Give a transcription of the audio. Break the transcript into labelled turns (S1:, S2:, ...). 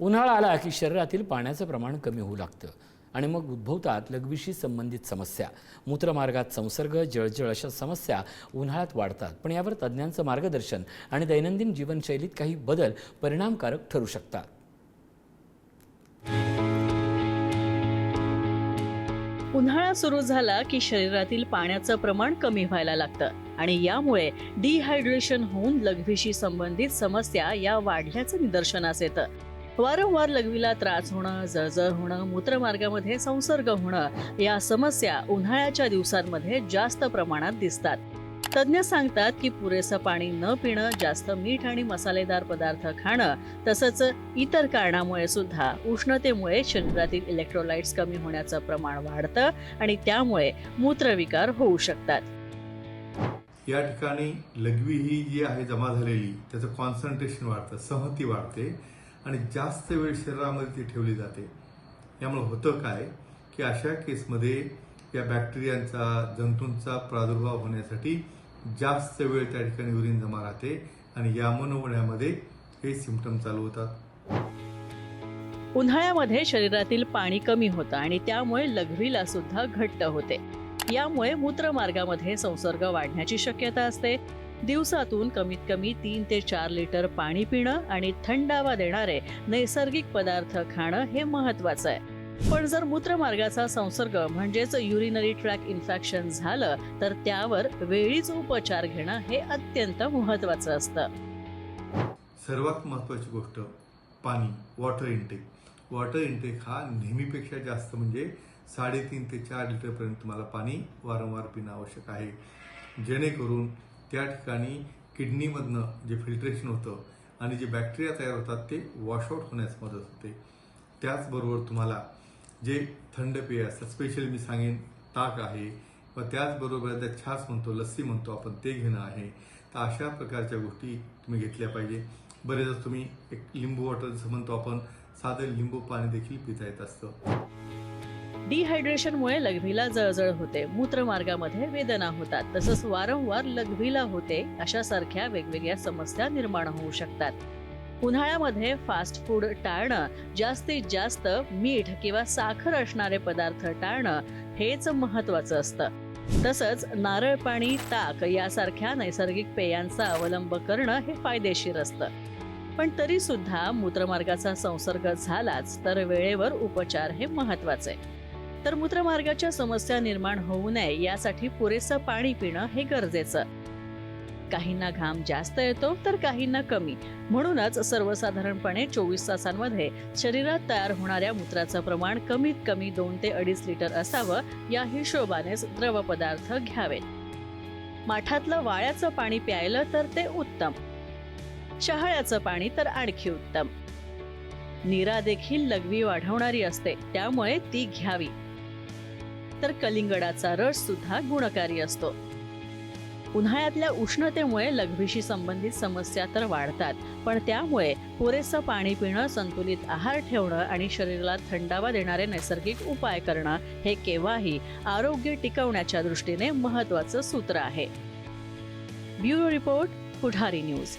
S1: उन्हाळा आला की शरीरातील पाण्याचं प्रमाण कमी होऊ लागतं आणि मग उद्भवतात लघवीशी संबंधित समस्या. मूत्रमार्गात संसर्ग, जळजळ अशा समस्या उन्हाळ्यात वाढतात. पण यावर तज्ज्ञांचं मार्गदर्शन आणि दैनंदिन जीवनशैलीत काही बदल परिणामकारक ठरू शकतात.
S2: उन्हाळा सुरू झाला की शरीरातील पाण्याचं प्रमाण कमी व्हायला लागतं आणि यामुळे डिहायड्रेशन होऊन लघवीशी संबंधित समस्या या वाढल्याचं निदर्शनास येतं. वारंवार लघवीला त्रास होणं, जळजळ होणं, मूत्रमार्गामध्ये संसर्ग होणं या समस्या उन्हाळ्याच्या दिवसांमध्ये जास्त प्रमाणात दिसतात. तज्ज्ञ सांगतात की पुरेसं पाणी न पिणं, जास्त मीठ आणि मसालेदार पदार्थ खाणं, तसंच इतर कारणामुळे सुद्धा उष्णतेमुळे शरीरातील इलेक्ट्रोलाइट्स कमी होण्याचं प्रमाण वाढतं आणि त्यामुळे मूत्रविकार होऊ शकतात.
S3: या ठिकाणी लघवी ही जी आहे जमा झालेली, त्याचं कॉन्सन्ट्रेशन वाढतं, सहती वाढते आणि जास्त वेळ शरीरामध्ये ती ठेवली जाते. यामुळे होतं काय की अशा केसमध्ये या बॅक्टेरियांचा, जंतूंचा प्रादुर्भाव होण्यासाठी जास्त वेळ त्या ठिकाणी युरिन जमा राहते आणि या मनोवण्यामध्ये हे सिम्पटम चालू होतात.
S2: उन्हाळ्यामध्ये शरीरातील पाणी कमी होतं आणि त्यामुळे लघवीला सुद्धा घट्ट होते. यामुळे मूत्रमार्गामध्ये संसर्ग वाढण्याची शक्यता असते. दिवसातून कमीत कमी 3 ते 4 लिटर पाणी पिणं आणि थंडावा देणारे नैसर्गिक पदार्थ खाणं हे महत्त्वाचं आहे. पण जर मूत्रमार्गाचा संसर्ग म्हणजेच युरिनरी ट्रॅक इन्फेक्शन झालं तर त्यावर वेळीच उपचार घेणं हे अत्यंत महत्त्वाचं असतं.
S3: सर्वात महत्त्वाची गोष्ट पाणी, वॉटर इंटेक. वॉटर इंटेक हा नेहमीपेक्षा जास्त म्हणजे 3.5 ते 4 लिटरपर्यंत तुम्हाला पाणी वारंवार पिणं आवश्यक आहे, जेणेकरून त्या ठिकाणी किडनीमधनं जे फिल्ट्रेशन होतं आणि जे बॅक्टेरिया तयार होतात ते वॉशआउट होण्यास मदत होते. त्याचबरोबर तुम्हाला जे थंड पेय असतात, स्पेशली मी सांगेन ताक आहे, व त्याचबरोबर त्या छास म्हणतो, लस्सी म्हणतो आपण, ते घेणं आहे. तर अशा प्रकारच्या गोष्टी तुम्ही घेतल्या पाहिजे. बरेचदा तुम्ही एक लिंबू वॉटर जसं म्हणतो आपण, साधं लिंबू पाणी देखील पिता येत असतं.
S2: डिहायड्रेशनमुळे लघवीला जळजळ होते, मूत्रमार्गामध्ये वेदना होतात, तसंच वारंवार लघवीला होते अशासारख्या वेगवेगळ्या समस्या निर्माण होऊ शकतात. उन्हाळ्यामध्ये फास्ट फूड टाळणं, जास्तीत जास्त मीठ किंवा साखर असणारे पदार्थ टाळणं हेच महत्त्वाचं असतं. तसंच नारळ पाणी, ताक यासारख्या नैसर्गिक पेयांचा अवलंब करणं हे फायदेशीर असतं. पण तरी सुद्धा मूत्रमार्गाचा संसर्ग झालाच तर वेळेवर उपचार हे महत्त्वाचे. तर मूत्रमार्गाच्या समस्या निर्माण होऊ नये यासाठी पुरेसं पाणी पिणं हे गरजेचं. काहींना घाम जास्त येतो तर काहींना कमी. म्हणूनच सर्वसाधारणपणे 24 तासांमध्ये शरीरात तयार होणाऱ्या मूत्राचं प्रमाण कमीत कमी 2 ते 2.5 लिटर असावं. या हिशोबानेच द्रव पदार्थ घ्यावेत. माठातलं वाळ्याचं पाणी प्यायलं तर ते उत्तम. शहाळ्याचं पाणी तर आणखी उत्तम. नीरा देखील लघवी वाढवणारी असते, त्यामुळे ती घ्यावी. तर कलिंगडाचा रस सुद्धा गुणकारी असतो. उन्हाळ्यातल्या उष्णतेमुळे लघवीशी संबंधित समस्या तर वाढतात, पण त्यामुळे पुरेसं पाणी पिणं, संतुलित आहार ठेवणं आणि शरीराला थंडावा देणारे नैसर्गिक उपाय करणं हे केव्हाही आरोग्य टिकवण्याच्या दृष्टीने महत्त्वाचं सूत्र आहे. ब्युरो रिपोर्ट, पुढारी न्यूज.